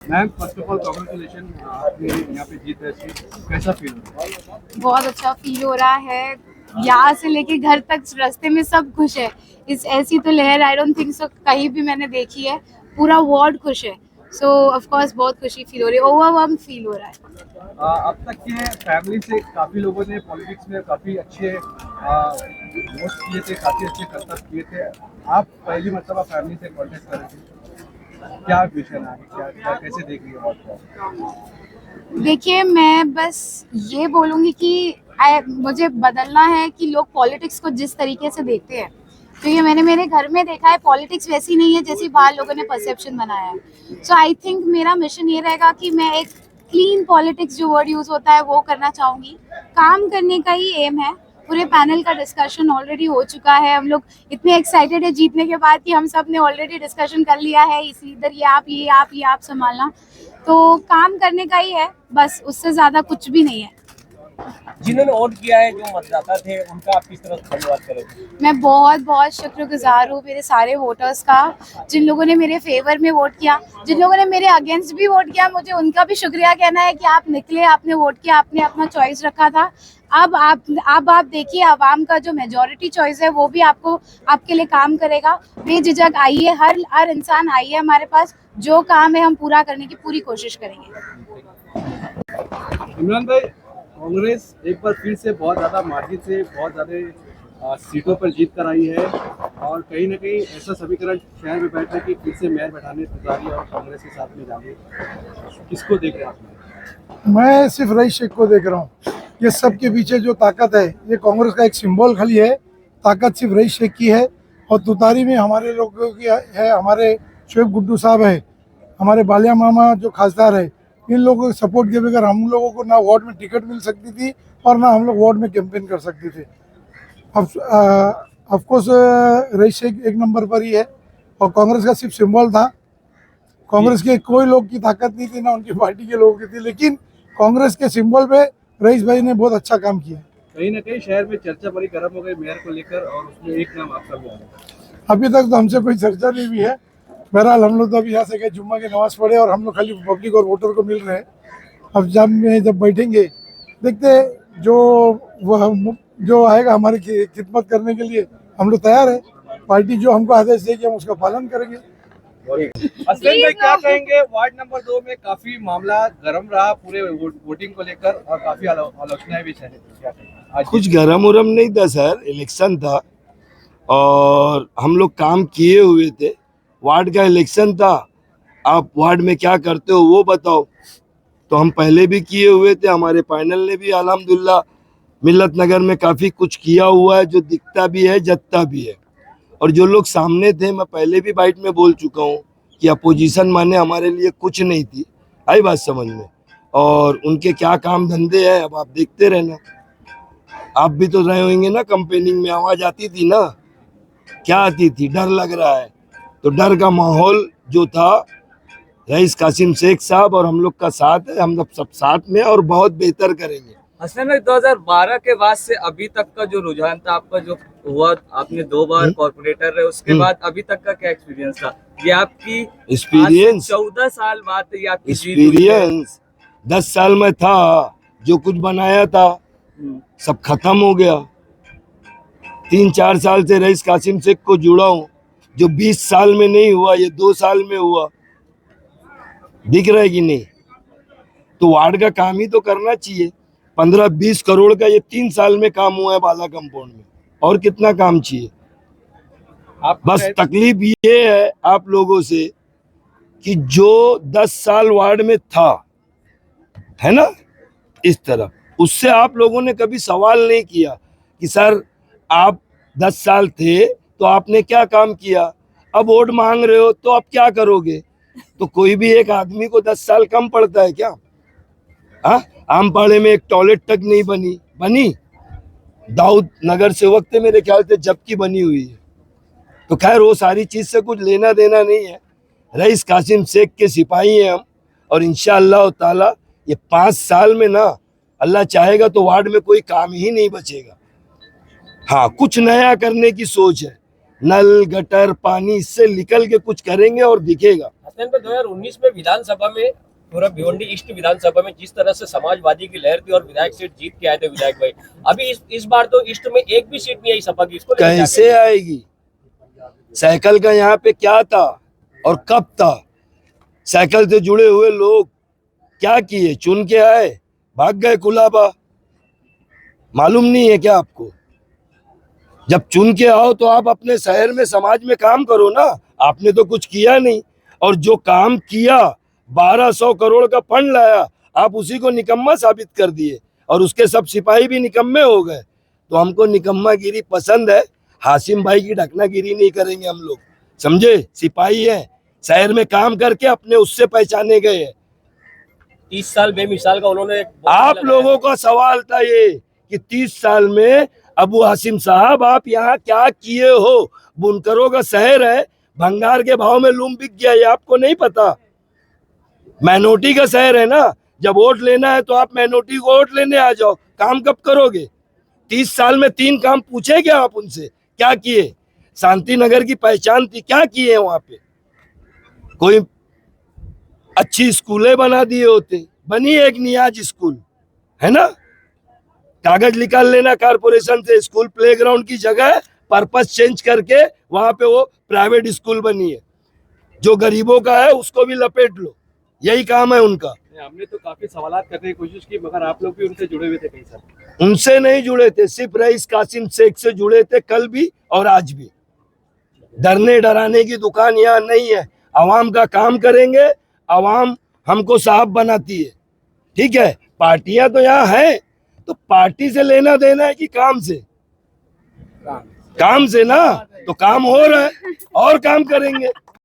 Ma'am first of all congratulation, आपने यहाँ पे जीत रहे थे, कैसा फील हो रहा है? बहुत अच्छा फील हो रहा है। यहाँ से लेके घर तक रास्ते में सब खुश है। इस ऐसी तो लहर आई डोंट थिंक सो कहीं भी मैंने देखी है। पूरा वार्ड खुश है। सो ऑफ कोर्स बहुत खुशी फील हो रही है, ओवरवेल्म फील हो रहा है। अब तक के फैमिली से काफ़ी लोगों ने पॉलिटिक्स में काफ़ी अच्छे वोट किए थे, काफ़ी अच्छे कर्तव्य किए थे। आप पहली मरतबा फैमिली से कॉन्टेक्ट कर रहे थे, क्या विजन है, क्या कैसे देख रही है वोट को? देखिए, मैं बस ये बोलूँगी कि मुझे बदलना है कि लोग पॉलिटिक्स को जिस तरीके से देखते हैं, क्योंकि मैंने मेरे घर में देखा है पॉलिटिक्स वैसी नहीं है जैसी बाहर लोगों ने परसेप्शन बनाया है। सो आई थिंक मेरा मिशन ये रहेगा कि मैं एक क्लीन पॉलिटिक्स, जो वर्ड यूज़ होता है, वो करना चाहूँगी। काम करने का ही एम है। पूरे पैनल का डिस्कशन ऑलरेडी हो चुका है। हम लोग इतने एक्साइटेड है जीतने के बाद कि हम सब ने ऑलरेडी डिस्कशन कर लिया है, इसी इधर ये आप संभालना। तो काम करने का ही है बस, उससे ज़्यादा कुछ भी नहीं है। जिन्होंने वोट किया है, जो मतदाता थे, उनका आप किस तरह से धन्यवाद करेंगे? मैं बहुत बहुत शुक्रगुजार हूँ मेरे सारे वोटर्स का, जिन लोगों ने मेरे फेवर में वोट किया, जिन लोगों ने मेरे अगेंस्ट भी वोट किया। मुझे उनका भी शुक्रिया कहना है कि आप निकले, आपने वोट किया, आपने अपना चॉइस रखा था। अब आप देखिए, आवाम का जो मेजॉरिटी चॉइस है वो भी आपको, आपके लिए काम करेगा। बेझिझक आइए, हर इंसान आइए हमारे पास। जो काम है हम पूरा करने की पूरी कोशिश करेंगे। इमरान भाई, कांग्रेस एक बार फिर से बहुत ज़्यादा मार्जिन से बहुत ज़्यादा सीटों पर जीत कर आई है, और कहीं ना कहीं ऐसा समीकरण शहर में बैठ है कि फिर से मेयर बैठाने तैयारी और कांग्रेस के साथ में जाने, किसको देख रहे हैं आप? मैं सिर्फ रईस शेख को देख रहा हूँ। ये सब के पीछे जो ताकत है, ये कांग्रेस का एक सिंबल खाली है। ताकत सिर्फ रईस शेख की है, और तुतारी में हमारे लोगों की है। हमारे शोएब गुड्डू साहब है, हमारे बालिया मामा जो खासदार है, इन लोगों के सपोर्ट के बगैर हम लोगों को ना वार्ड में टिकट मिल सकती थी और ना हम लोग वार्ड में कैंपेन कर सकते थे। ऑफकोर्स रईस शेख एक नंबर पर ही है, और कांग्रेस का सिर्फ सिंबल था। कांग्रेस के कोई लोग की ताकत नहीं थी, ना उनकी पार्टी के लोगों की थी, लेकिन कांग्रेस के सिंबल पे रईस भाई ने बहुत अच्छा काम किया। कहीं ना कहीं शहर में चर्चा बड़ी गर्म हो गई मेयर को लेकर, और उसमें एक नाम आपका भी आ रहा है। अभी तक तो हमसे कोई चर्चा नहीं हुई है। बहरहाल हम लोग तो अभी यहाँ से गए, जुम्मा की नमाज पढ़े, और हम लोग खाली पब्लिक और वोटर को मिल रहे हैं। अब जब बैठेंगे, देखते हैं जो आएगा हमारी खिदमत करने के लिए, हम लोग तैयार है। पार्टी जो हमको आदेश देगी हम उसका पालन करेंगे। असलम भाई, क्या कहेंगे? वार्ड नंबर 2 में काफी मामला गर्म रहा पूरे वोटिंग को लेकर, और काफी आलोचनाएं भी चली। क्या कहेंगे आज? कुछ गरम उरम नहीं था सर, इलेक्शन था और हम लोग काम किए हुए थे। वार्ड का इलेक्शन था, आप वार्ड में क्या करते हो वो बताओ। तो हम पहले भी किए हुए थे, हमारे पैनल ने भी अल्हम्दुलिल्लाह मिल्लत नगर में काफ़ी कुछ किया हुआ है, जो दिखता भी है, जतता भी है। और जो लोग सामने थे, मैं पहले भी बाइट में बोल चुका हूँ कि अपोजिशन माने हमारे लिए कुछ नहीं थी। आई बात समझ में? और उनके क्या काम धंधे हैं, अब आप देखते रहना। आप भी तो रहे होंगे ना, कंपेनिंग में आवाज आती थी ना, क्या आती थी? डर लग रहा है। तो डर का माहौल जो था, रईस कासिम शेख साहब और हम लोग का साथ है, हम लोग सब साथ में और बहुत बेहतर करेंगे। असल में 2012 के बाद से अभी तक का जो रुझान था आपका, जो हुआ, आपने 2 बार कॉर्पोरेटर रहे, उसके बाद अभी तक का क्या एक्सपीरियंस था? ये आपकी एक्सपीरियंस 14 साल बाद ये आपकी जीत हुई है। एक्सपीरियंस 10 साल में था, जो कुछ बनाया था सब खत्म हो गया। 3-4 साल से रईस कासिम शेख को जुड़ा हूँ, जो 20 साल में नहीं हुआ, ये 2 साल में हुआ। दिख रहा है कि नहीं? तो वार्ड का काम ही तो करना चाहिए। 15-20 करोड़ का ये 3 साल में काम हुआ है बाला कंपाउंड में, और कितना काम चाहिए? आप बस तकलीफ ये है आप लोगों से कि जो 10 साल वार्ड में था, है ना, इस तरफ, उससे आप लोगों ने कभी सवाल नहीं किया कि सर आप 10 साल थे तो आपने क्या काम किया, अब वोट मांग रहे हो तो आप क्या करोगे? तो कोई भी एक आदमी को 10 साल कम पड़ता है क्या? हाँ, आमपाड़े में एक टॉयलेट तक नहीं बनी। दाऊद नगर से वक्त मेरे ख्याल से जब की बनी हुई है। तो खैर वो सारी चीज से कुछ लेना देना नहीं है। रईस कासिम शेख के सिपाही हैं हम, और इंशाअल्लाह ताला ये 5 साल में ना, अल्लाह चाहेगा तो वार्ड में कोई काम ही नहीं बचेगा। हाँ, कुछ नया करने की सोच है, नल गटर पानी, इससे निकल के कुछ करेंगे और दिखेगा। हसन पे 2019 में विधानसभा में पूरा भिवंडी ईस्ट विधानसभा में जिस तरह से समाजवादी की लहर थी और विधायक सीट जीत के आए थे विधायक भाई, अभी इस बार तो ईस्ट में एक भी सीट नहीं आई सपा की, इसको लेकर क्या कैसे कहेंगे? आएगी? साइकिल का यहाँ पे क्या था और कब था? साइकिल से जुड़े हुए लोग क्या किए? चुन के आए, भाग गए कुलाबा। मालूम नहीं है क्या आपको? जब चुन के आओ तो आप अपने शहर में समाज में काम करो ना। आपने तो कुछ किया नहीं, और जो काम किया 1200 करोड़ का फंड लाया, आप उसी को निकम्मा साबित कर दिए, और उसके सब सिपाही भी निकम्मे हो गए। तो हमको निकम्मागिरी पसंद है, हासिम भाई की ढकनागिरी नहीं करेंगे हम लोग, समझे? सिपाही है, शहर में काम करके अपने उससे पहचाने गए हैं। 30 साल बेमिसाल का उन्होंने आप लोगों का सवाल था ये कि 30 साल में अबू हासिम साहब आप यहाँ क्या किए हो? बुनकरों का शहर है, भंगार के भाव में लूम बिक गया, ये आपको नहीं पता? माइनॉरिटी का शहर है ना, जब वोट लेना है तो आप माइनॉरिटी को वोट लेने आ जाओ। काम कब करोगे? 30 साल में 3 काम पूछे क्या आप उनसे? क्या किए? शांति नगर की पहचान थी, क्या किए वहां पे? कोई अच्छी स्कूलें बना दिए होते, बनी एक नियाज स्कूल है ना, कागज निकाल लेना कारपोरेशन से, स्कूल प्लेग्राउंड की जगह पर्पस चेंज करके वहां पे वो प्राइवेट स्कूल बनी है। जो गरीबों का है उसको भी लपेट लो, यही काम है उनका। हमने तो काफी सवालात करने की कोशिश की, मगर आप लोग भी उनसे जुड़े हुए थे कहीं सर? उनसे नहीं जुड़े थे, सिर्फ रईस कासिम शेख से जुड़े थे, कल भी और आज भी। डरने डराने की दुकान यहाँ नहीं है, आवाम का काम करेंगे, आवाम हमको साहब बनाती है, ठीक है? पार्टियां तो यहाँ है, तो पार्टी से लेना देना है कि काम से? काम से ना, तो काम हो रहा है और काम करेंगे।